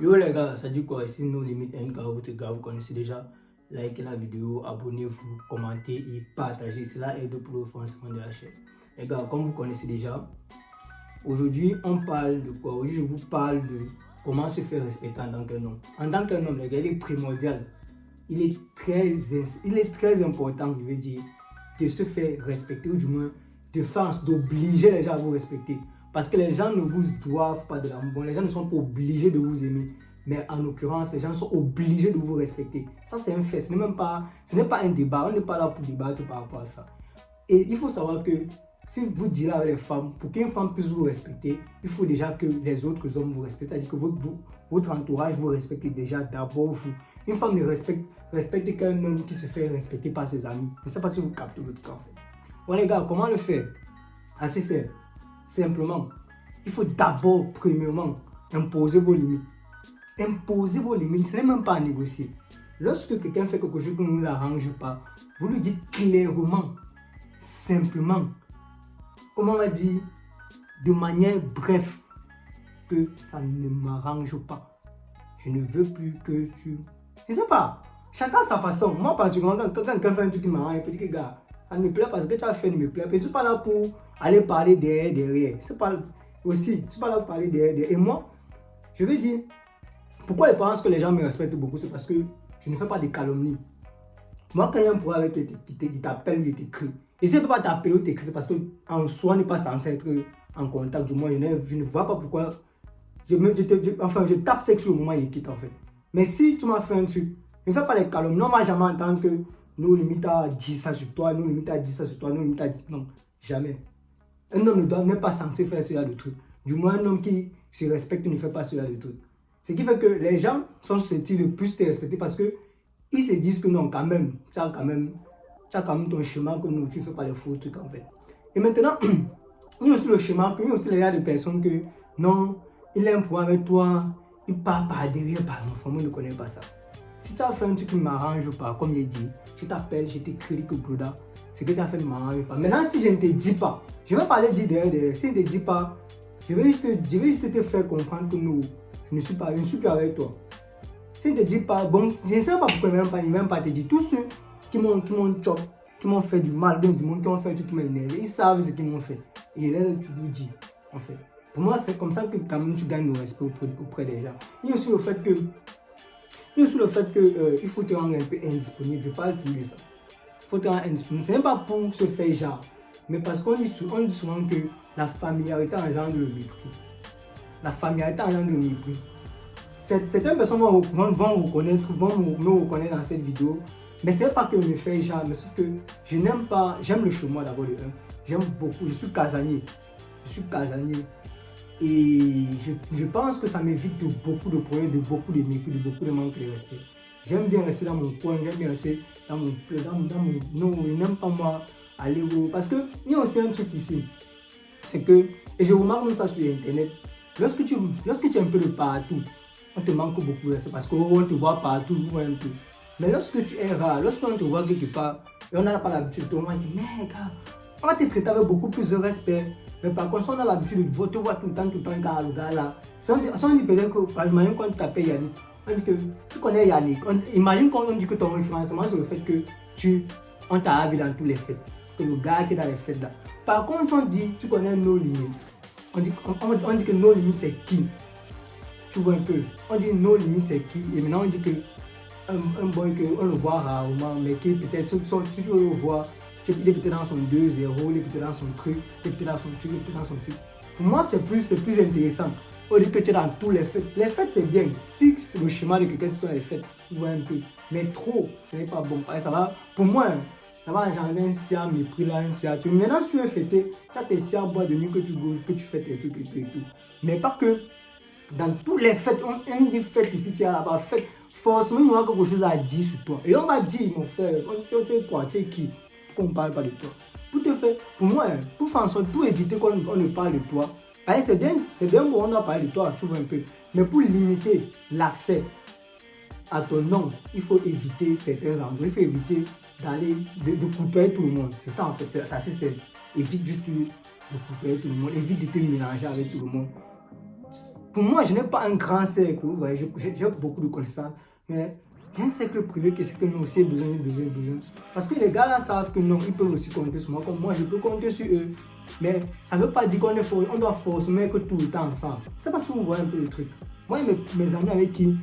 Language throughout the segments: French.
Yo les gars, ça dit quoi? Ici nos limites NK, votre gars, vous connaissez déjà. Likez la vidéo, abonnez-vous, commentez et partagez. Cela aide pour le financement de la chaîne. Les gars, comme vous connaissez déjà, aujourd'hui on parle de quoi? Aujourd'hui je vous parle de comment se faire respecter en tant qu'un homme. En tant qu'un homme, les gars, il est primordial. Il est très important, je veux dire, de se faire respecter, ou du moins de faire, d'obliger les gens à vous respecter. Parce que les gens ne vous doivent pas de l'amour. Bon, les gens ne sont pas obligés de vous aimer. Mais en l'occurrence, les gens sont obligés de vous respecter. Ça, c'est un fait. Ce n'est pas un débat. On n'est pas là pour débattre par rapport à ça. Et il faut savoir que si vous direz avec les femmes, pour qu'une femme puisse vous respecter, il faut déjà que les autres hommes vous respectent. C'est-à-dire que votre entourage vous respecte déjà d'abord vous. Une femme ne respecte qu'un homme qui se fait respecter par ses amis. Je ne sais pas si vous captez le truc en fait. Bon les gars, comment le faire? Assez simple. Simplement, il faut d'abord, premièrement, imposer vos limites. Imposer vos limites, ce n'est même pas à négocier. Lorsque quelqu'un fait quelque chose qui ne vous arrange pas, vous lui dites clairement, simplement, comme on va dire, de manière bref, que ça ne m'arrange pas. Je ne veux plus que tu... Je ne sais pas, chacun a sa façon. Moi, particulièrement, quand quelqu'un fait un truc qui m'arrange, je dis que gars, ça ne me plaît pas, ce que tu as fait ne me plaît pas. Je ne suis pas là pour aller parler derrière. C'est pas aussi, je ne suis pas là pour parler derrière. Et moi, je veux dire, pourquoi je pense que les gens me respectent beaucoup, c'est parce que je ne fais pas de calomnie. Moi, quand il y a un problème avec toi, il t'appelle ou il t'écrit. Et si il ne peut pas t'appeler ou t'écrire, c'est parce qu'en soi, on n'est pas censé être en contact. Du moins, je ne vois pas pourquoi. Je tape sexe au moment où il quitte en fait. Mais si tu m'as fait un truc, ne fais pas les calomnies. Non, moi, jamais entendre que nous limites à 10 ça sur toi, nous limites à 10 ça sur toi, nous limites à 10. Non, jamais. Un homme n'est pas censé faire ce genre de truc. Du moins, un homme qui se respecte ne fait pas ce genre de truc. Ce qui fait que les gens sont susceptibles de plus te respecter parce qu'ils se disent que non, quand même, tu as quand même ton chemin que nous, tu ne fais pas les faux trucs en fait. Et maintenant, il y a aussi le chemin, il y a aussi les gens de personnes que non, il a un problème avec toi, il part par derrière, par moi, moi je ne connais pas ça. Si tu as fait un truc qui ne m'arrange pas, comme il dit, je t'appelle, je t'écris que Bruda, ce que tu as fait ne m'arrange pas. Maintenant, si je ne te dis pas, je ne vais pas aller dire derrière, si je ne te dis pas, je vais juste te faire comprendre que nous, je ne suis plus avec toi. Si je ne te dis pas, bon, je ne sais pas pourquoi il ne même pas te dire. Tous ceux qui m'ont fait du mal, du monde, qui m'ont fait un truc qui m'a énervé, ils savent ce qu'ils m'ont fait. Et je leur dis, en fait. Pour moi, c'est comme ça que quand même tu gagnes le respect auprès des gens. Il y a aussi le fait que il faut te rendre un peu indisponible. Je parle toujours de ça. Il faut te rendre indisponible. Ce n'est pas pour se faire genre, mais parce qu'on dit souvent que la familiarité engendre le mépris. La familiarité engendre le mépris. Certaines personnes vont me reconnaître dans cette vidéo, mais ce n'est pas que je me fais genre, mais sauf que je n'aime pas, j'aime le chez moi d'abord de un. J'aime beaucoup, je suis casanier. Et je pense que ça m'évite de beaucoup de problèmes, de beaucoup de mépris, de beaucoup de manque de respect. J'aime bien rester dans mon coin, j'aime bien rester dans mon... Non, je n'aime pas moi aller où... Parce qu'il y a aussi un truc ici, c'est que, et je remarque même ça sur internet, lorsque tu es un peu de partout, on te manque beaucoup de respect parce qu'on te voit partout, on voit un peu. Mais lorsque tu es rare, lorsqu'on te voit quelque part, et on n'a pas l'habitude, on va dire, mais gars, on va te traiter avec beaucoup plus de respect. Mais par contre, si on a l'habitude de te voir tout le temps, gars, le gars là, si on dit peut-être que, par exemple, quand tu t'appelles Yannick, on dit que tu connais Yannick, imagine quand on dit que ton référencement, c'est le fait que on t'a vu dans tous les fêtes, que le gars qui est dans les fêtes là. Par contre, on dit, tu connais nos limites, on dit que nos limites c'est qui? Tu vois un peu, on dit nos limites c'est qui? Et maintenant on dit que un boy qu'on le voit rarement, mais qui peut-être, si tu veux le voir, il est peut-être dans son 2-0, il est peut-être dans son truc, il est peut-être dans son truc, il est peut-être dans son truc. Pour moi, c'est plus intéressant. Au lieu que tu es dans tous les fêtes. Les fêtes, c'est bien. Si c'est le schéma de quelqu'un, ce sont les fêtes, tu vois un peu. Mais trop, ce n'est pas bon. Ça va, pour moi, ça va engendrer un siam mépris là, un siam. Maintenant, si tu veux fêter, tu as tes siam bois de nuit que tu fais tes trucs et tout. Mais pas que dans toutes les fêtes, on dit fête ici, tu es là-bas, fête. Forcément, il y aura quelque chose à dire sur toi. Et on va dire, mon frère, tu es quoi, tu es qui? Qu'on ne parle pas de toi. Pour moi, pour faire en sorte, pour éviter qu'on ne parle de toi, c'est bien pour on doit parler de toi, tu vois un peu. Mais pour limiter l'accès à ton nom, il faut éviter certains endroits, il faut éviter d'aller, de couper tout le monde. C'est ça en fait, c'est assez simple. Évite juste de couper tout le monde, évite de te mélanger avec tout le monde. Pour moi, je n'ai pas un grand cercle, vous voyez, j'ai beaucoup de connaissances, mais j'ai un cercle privé que c'est que nous aussi besoin. Parce que les gars là savent que non, ils peuvent aussi compter sur moi, comme moi je peux compter sur eux. Mais ça ne veut pas dire on doit forcément être tout le temps ensemble. C'est parce que vous voyez un peu le truc. Moi et mes amis avec qui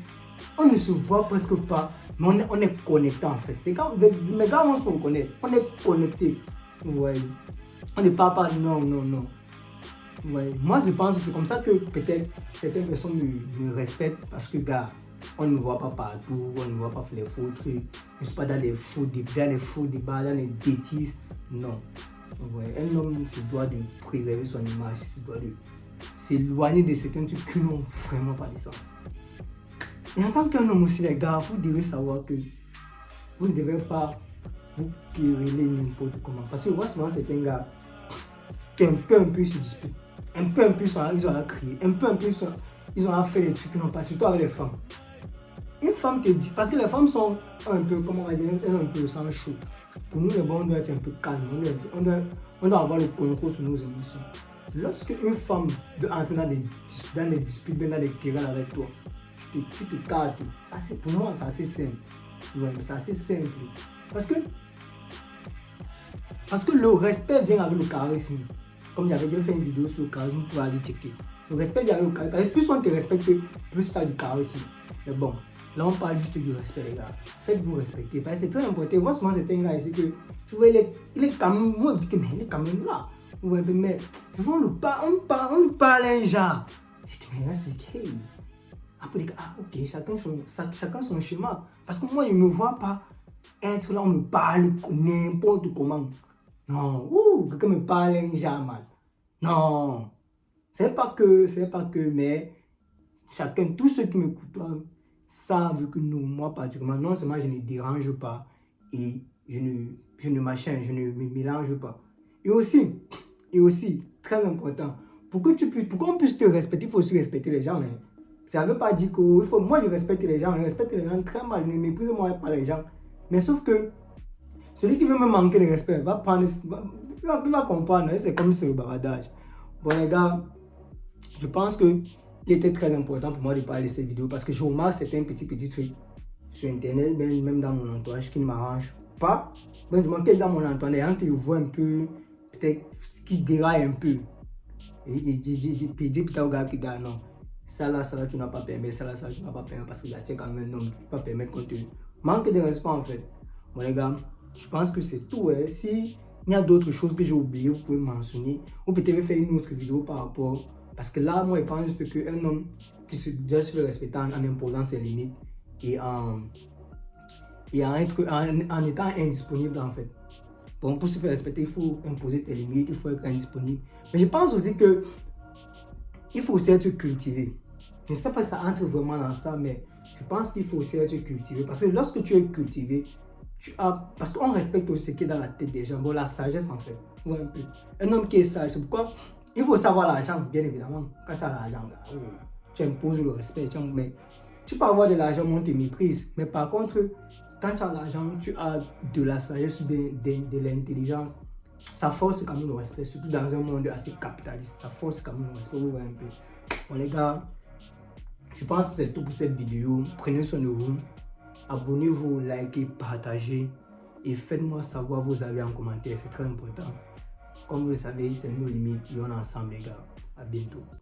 on ne se voit presque pas, mais on est connectés en fait. Mes gars, on se reconnaît, on est connectés. Vous voyez, on ne parle pas, non. Ouais. Moi, je pense que c'est comme ça que peut-être certaines personnes me respectent parce que, gars, on ne me voit pas partout, on ne me voit pas faire les faux trucs, je ne suis pas dans les faux débats, dans les bêtises. Non. Ouais. Un homme se doit de préserver son image, se doit de s'éloigner de certains trucs qui n'ont vraiment pas de sens. Et en tant qu'un homme aussi, les gars, vous devez savoir que vous ne devez pas vous quereller n'importe comment. Parce que moi, souvent, certains gars qui un peu se disputent. Un peu ils ont à crier, ils ont à faire des trucs qui n'ont pas, surtout avec les femmes. Une femme te dit, parce que les femmes sont un peu, comment on va dire, un peu sans chaud. Pour nous, les bons, on doit être un peu calme, on doit avoir le contrôle sur nos émotions. Lorsque une femme doit entrer dans des disputes, dans des querelles avec toi, tu te calmes. Ça, pour moi, c'est assez simple. Ouais, c'est assez simple. Parce que le respect vient avec le charisme. Comme j'avais fait une vidéo sur le charisme pour aller checker. Le respect vient avec le charisme. Plus on te respecte, plus tu as du charisme. Mais bon, là on parle juste du respect, les gars. Faites-vous respecter. Parce que c'est très important. Moi, souvent, c'est un gars ici que tu vois, il est quand même. Moi, je dis que mais il est quand même là. Vous voyez, mais on parle un genre. Je dis, mais là, c'est hey. Après, ok, chacun son chemin. Parce que moi, je ne me vois pas être là, on me parle n'importe comment. Non, quelqu'un me parle un genre mal. Non, c'est pas que, mais chacun, tous ceux qui me côtoient savent que nous, moi particulièrement, non seulement je ne dérange pas et je ne me mélange pas. Et aussi, très important, pour qu'on puisse te respecter, il faut aussi respecter les gens. Hein. Ça ne veut pas dire que moi je respecte les gens très mal, je ne méprise moi pas les gens. Mais sauf que celui qui veut me manquer de respect va comprendre, hein, c'est comme c'est le bavardage. Bon les gars, je pense qu'il était très important pour moi de parler de cette vidéo parce que je remarque certains petits trucs sur internet, même dans mon entourage qui ne m'arrangent pas. Bon, je manque dans mon entourage, les gens qui le voient un peu, peut-être qui déraillent un peu. Et dit peut-être au gars qui gars non. Ça là, tu n'as pas permis, ça là, tu n'as pas permis parce que tu as quand même non, tu ne peux pas permettre compte tenu. Manque de respect en fait. Bon les gars, je pense que c'est tout. Hein. Si il y a d'autres choses que j'ai oubliées, vous pouvez mentionner. Ou peut-être faire une autre vidéo par rapport. Parce que là, moi, je pense juste qu'un homme qui se doit se respecter en imposant ses limites et en étant indisponible en fait. Bon, pour se faire respecter, il faut imposer tes limites, il faut être indisponible. Mais je pense aussi que il faut aussi être cultivé. Je ne sais pas si ça entre vraiment dans ça, mais je pense qu'il faut aussi être cultivé. Parce que lorsque tu es cultivé, parce qu'on respecte aussi ce qui est dans la tête des gens. Bon, la sagesse en fait. Un peu. Un homme qui est sage, c'est pourquoi il faut savoir l'argent, bien évidemment. Quand tu as l'argent, tu imposes le respect. Mais tu peux avoir de l'argent, on te méprise. Mais par contre, quand tu as l'argent, tu as de la sagesse, de l'intelligence. Ça force quand même le respect, surtout dans un monde assez capitaliste. Ça force quand même le respect. Vous voyez un peu. Bon les gars, je pense que c'est tout pour cette vidéo. Prenez soin de vous. Abonnez-vous, likez, partagez et faites-moi savoir vos avis en commentaire. C'est très important. Comme vous le savez, c'est nos limites et on est ensemble les gars. À bientôt.